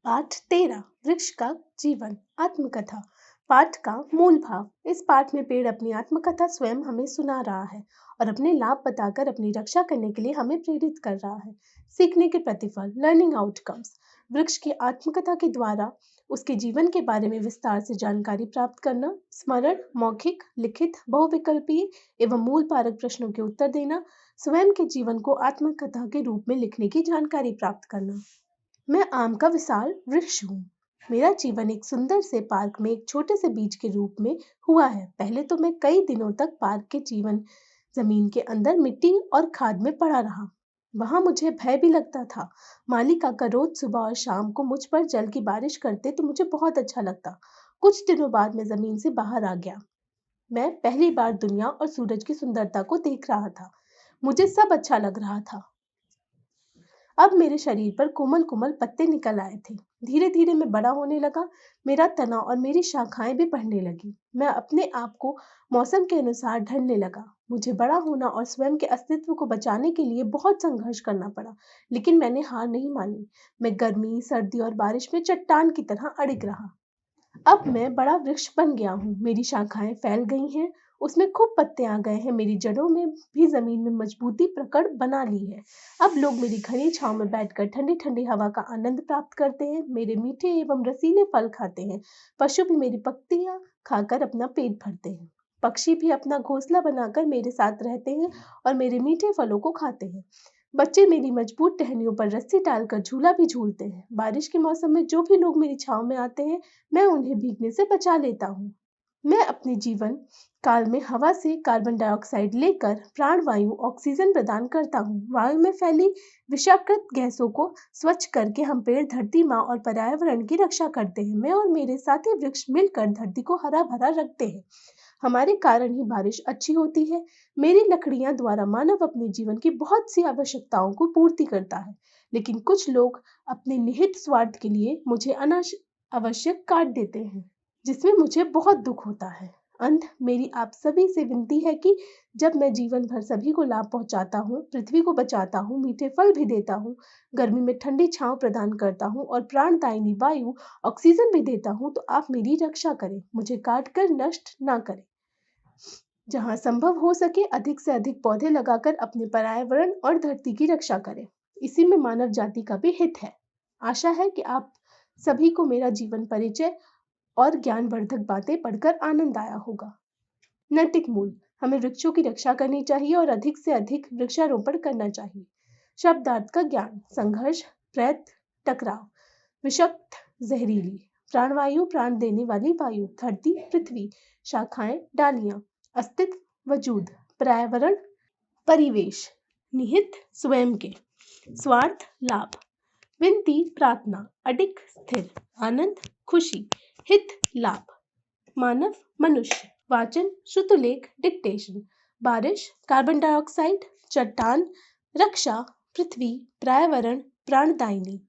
पाठ 13 वृक्ष का जीवन आत्मकथा। पाठ का मूल भाव। इस पाठ में पेड़ अपनी आत्मकथा स्वयं हमें सुना रहा है और अपने लाभ बताकर अपनी रक्षा करने के लिए हमें प्रेरित कर रहा है। सीखने के प्रतिफल लर्निंग आउटकम्स। वृक्ष की आत्मकथा के द्वारा उसके जीवन के बारे में विस्तार से जानकारी प्राप्त करना, स्मरण, मौखिक, लिखित, बहुविकल्पीय एवं मूल पारक प्रश्नों के उत्तर देना, स्वयं के जीवन को आत्मकथा के रूप में लिखने की जानकारी प्राप्त करना। मैं आम का विशाल वृक्ष हूँ। मेरा जीवन एक सुंदर से पार्क में एक छोटे से बीज के रूप में हुआ है। पहले तो मैं कई दिनों तक पार्क के जीवन जमीन के अंदर मिट्टी और खाद में पड़ा रहा। वहां मुझे भय भी लगता था। माली काका रोज सुबह और शाम को मुझ पर जल की बारिश करते तो मुझे बहुत अच्छा लगता। कुछ दिनों बाद मैं जमीन से बाहर आ गया। मैं पहली बार दुनिया और सूरज की सुंदरता को देख रहा था। मुझे सब अच्छा लग रहा था। अब मेरे शरीर पर कोमल कोमल पत्ते निकल आए थे। धीरे धीरे मैं बड़ा होने लगा। मेरा तना और मेरी शाखाएं भी बढ़ने लगी। मैं अपने आप को मौसम के अनुसार ढलने लगा। मुझे बड़ा होना और स्वयं के अस्तित्व को बचाने के लिए बहुत संघर्ष करना पड़ा, लेकिन मैंने हार नहीं मानी। मैं गर्मी, सर्दी और बारिश में चट्टान की तरह अड़िग रहा। अब मैं बड़ा वृक्ष बन गया हूँ। मेरी शाखाएं फैल गई हैं, उसमें खूब पत्ते आ गए हैं। मेरी जड़ों में भी जमीन में मजबूती पकड़ बना ली है। अब लोग मेरी घनी छांव में बैठकर ठंडी ठंडी हवा का आनंद प्राप्त करते हैं। मेरे मीठे एवं रसीले फल खाते हैं। पशु भी मेरी पत्तियां खाकर अपना पेट भरते हैं। पक्षी भी अपना घोंसला बनाकर मेरे साथ रहते हैं और मेरे मीठे फलों को खाते हैं। बच्चे मेरी मजबूत टहनियों पर रस्सी डालकर झूला भी झूलते हैं। बारिश के मौसम में जो भी लोग मेरी छांव में आते हैं, मैं उन्हें भीगने से बचा लेता हूँ। मैं अपने जीवन काल में हवा से कार्बन डाइऑक्साइड लेकर प्राणवायु ऑक्सीजन प्रदान करता हूँ। वायु में फैली विषाक्त गैसों को स्वच्छ करके हम पेड़, धरती माँ और पर्यावरण की रक्षा करते हैं। मैं और मेरे साथी वृक्ष मिलकर धरती को हरा भरा रखते हैं। हमारे कारण ही बारिश अच्छी होती है। मेरी लकड़ियां द्वारा मानव अपने जीवन की बहुत सी आवश्यकताओं को पूर्ति करता है, लेकिन कुछ लोग अपने निहित स्वार्थ के लिए मुझे अनावश्यक काट देते हैं, जिसमें मुझे बहुत दुख होता है। अंत मेरी आप सभी से विनती है कि जब मैं जीवन भर सभी को लाभ पहुंचाता हूँ, पृथ्वी को बचाता हूँ, मीठे फल भी देता हूँ, गर्मी में ठंडी छांव प्रदान करता हूँ और प्राणदायिनी वायु ऑक्सीजन भी देता हूँ, तो आप मेरी रक्षा करें, मुझे काट कर नष्ट ना करें। जहां संभव हो सके अधिक से अधिक पौधे लगाकर अपने पर्यावरण और धरती की रक्षा करें। इसी में मानव जाति का भी हित है। आशा है कि आप सभी को मेरा जीवन परिचय और ज्ञानवर्धक बातें पढ़कर आनंद आया होगा। नैतिक मूल्य। हमें वृक्षों की रक्षा करनी चाहिए और अधिक से अधिक वृक्षारोपण करना चाहिए। शब्दार्थ का ज्ञान। संघर्ष, प्रयत्न, टकराव। विषक्त, जहरीली। प्राणवायु, प्राण देने वाली वायु। धरती, पृथ्वी। शाखाएं, डालियां। अस्तित्व, वजूद। पर्यावरण, परिवेश। निहित, स्वयं के। स्वार्थ, लाभ। विनती, प्रार्थना। अडिग, स्थिर। आनंद, खुशी। हित, लाभ। मानव, मनुष्य। वाचन, श्रुतलेख, डिक्टेशन। बारिश, कार्बन डाइऑक्साइड। चट्टान, रक्षा, पृथ्वी, पर्यावरण, प्राणदायिनी।